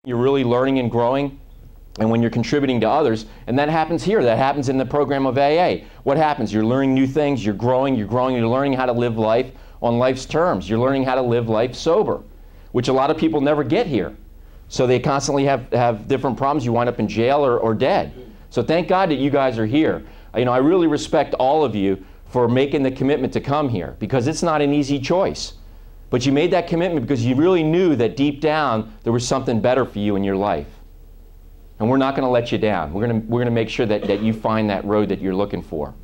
you're really learning and growing, and when you're contributing to others, and that happens here, that happens in the program of AA. What happens? You're learning new things, you're growing, you're learning how to live life on life's terms. You're learning how to live life sober, which a lot of people never get here. So they constantly have different problems. You wind up in jail or dead. So thank God that you guys are here. You know, I really respect all of you for making the commitment to come here, because it's not an easy choice. But you made that commitment because you really knew that deep down there was something better for you in your life. And we're not going to let you down. We're going to make sure that you find that road that you're looking for.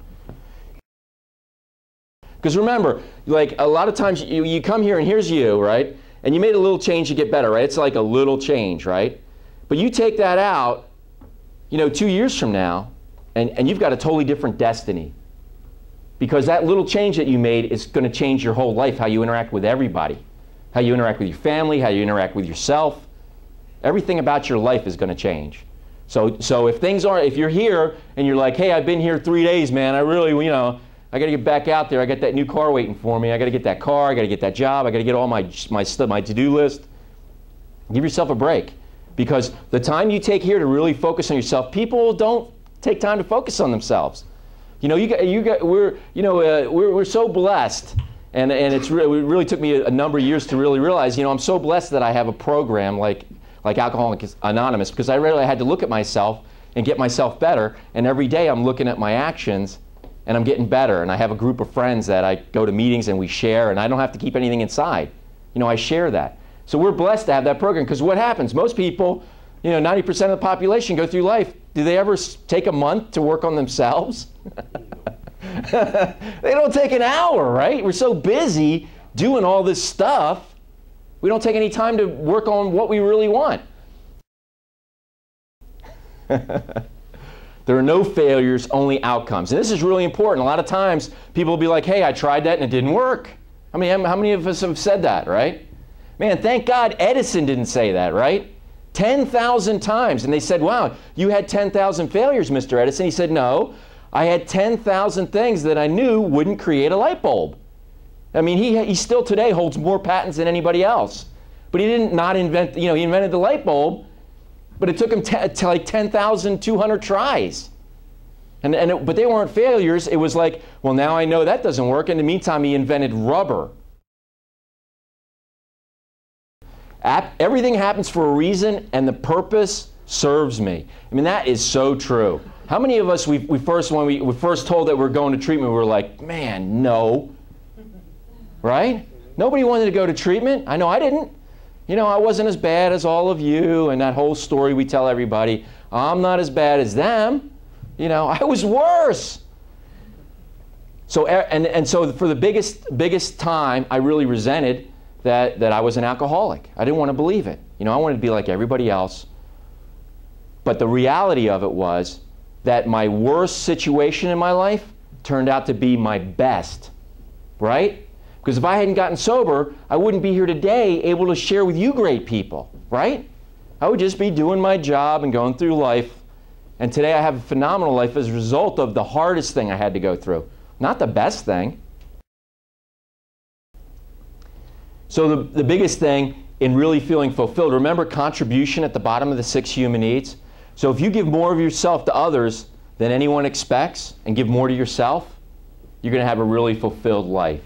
Because remember, like a lot of times you come here and here's you, right? And you made a little change to get better, right? It's like a little change, right? But you take that out, you know, 2 years from now, and you've got a totally different destiny. Because that little change that you made is going to change your whole life, how you interact with everybody, how you interact with your family, how you interact with yourself. Everything about your life is going to change. So if you're here and you're like, hey, I've been here 3 days, man, I really, you know, I got to get back out there. I got that new car waiting for me. I got to get that car. I got to get that job. I got to get all my to-do list. Give yourself a break, because the time you take here to really focus on yourself, people don't take time to focus on themselves. You know, we're so blessed, and it really took me a number of years to really realize, you know, I'm so blessed that I have a program like Alcoholics Anonymous, because I really had to look at myself and get myself better, and every day I'm looking at my actions and I'm getting better, and I have a group of friends that I go to meetings and we share, and I don't have to keep anything inside. You know, I share that. So we're blessed to have that program, because what happens? Most people, you know, 90% of the population go through life. Do they ever take a month to work on themselves? They don't take an hour, right? We're so busy doing all this stuff, we don't take any time to work on what we really want. There are no failures, only outcomes. And this is really important. A lot of times people will be like, hey, I tried that and it didn't work. I mean, how many of us have said that, right? Man, thank God Edison didn't say that, right? 10,000 times. And they said, wow, you had 10,000 failures, Mr. Edison. He said, no, I had 10,000 things that I knew wouldn't create a light bulb. I mean, he still today holds more patents than anybody else. But he didn't not invent, you know, he invented the light bulb, but it took him to like 10,200 tries. But they weren't failures. It was like, well, now I know that doesn't work. In the meantime, he invented rubber. Everything happens for a reason, and the purpose serves me. I mean, that is so true. How many of us, when we first told that we're going to treatment, we were like, man, no. Right? Nobody wanted to go to treatment. I know I didn't. You know, I wasn't as bad as all of you, and that whole story we tell everybody. I'm not as bad as them. You know, I was worse. So, so for the biggest time, I really resented that I was an alcoholic. I didn't want to believe it. You know, I wanted to be like everybody else. But the reality of it was that my worst situation in my life turned out to be my best, right? Because if I hadn't gotten sober, I wouldn't be here today able to share with you great people, right? I would just be doing my job and going through life. And today I have a phenomenal life as a result of the hardest thing I had to go through, not the best thing. So the biggest thing in really feeling fulfilled, remember contribution at the bottom of the 6 human needs? So if you give more of yourself to others than anyone expects and give more to yourself, you're going to have a really fulfilled life.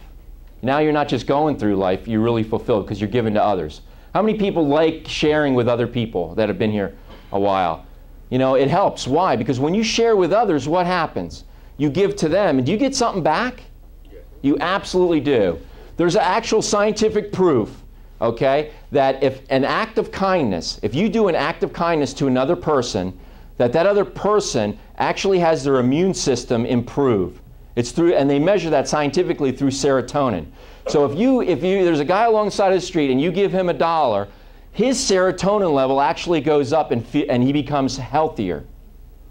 Now you're not just going through life, you're really fulfilled because you're giving to others. How many people like sharing with other people that have been here a while? You know, it helps. Why? Because when you share with others, what happens? You give to them, and do you get something back? You absolutely do. There's actual scientific proof, okay, that if an act of kindness, if you do an act of kindness to another person, that other person actually has their immune system improve. It's through, and they measure that scientifically through serotonin. So if there's a guy alongside of the street and you give him $1, his serotonin level actually goes up and he becomes healthier.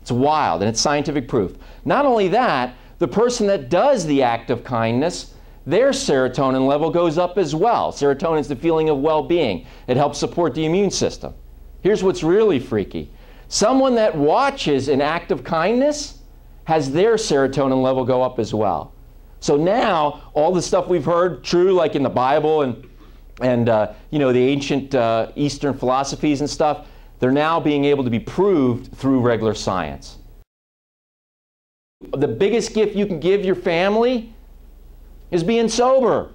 It's wild, and it's scientific proof. Not only that, the person that does the act of kindness, their serotonin level goes up as well. Serotonin is the feeling of well-being. It helps support the immune system. Here's what's really freaky. Someone that watches an act of kindness has their serotonin level go up as well. So now, all the stuff we've heard, true like in the Bible and you know, the ancient Eastern philosophies and stuff, they're now being able to be proved through regular science. The biggest gift you can give your family is being sober.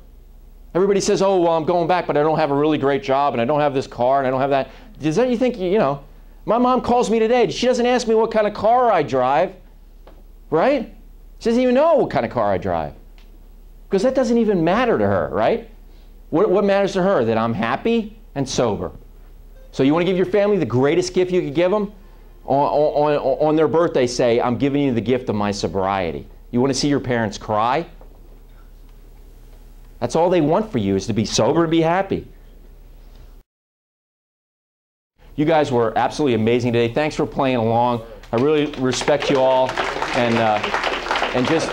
Everybody says, oh, well, I'm going back, but I don't have a really great job, and I don't have this car, and I don't have that. Does that you think, you know, my mom calls me today. She doesn't ask me what kind of car I drive, right? She doesn't even know what kind of car I drive, because that doesn't even matter to her, right? What matters to her? That I'm happy and sober. So you want to give your family the greatest gift you could give them? On their birthday, say, I'm giving you the gift of my sobriety. You want to see your parents cry? That's all they want for you, is to be sober and be happy. You guys were absolutely amazing today. Thanks for playing along. I really respect you all, and just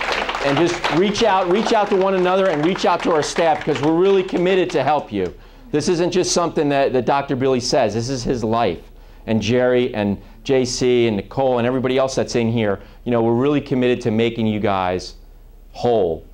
reach out to one another and reach out to our staff, because we're really committed to help you. This isn't just something that Dr. Billy says. This is his life. And Jerry and JC and Nicole and everybody else that's in here, you know, we're really committed to making you guys whole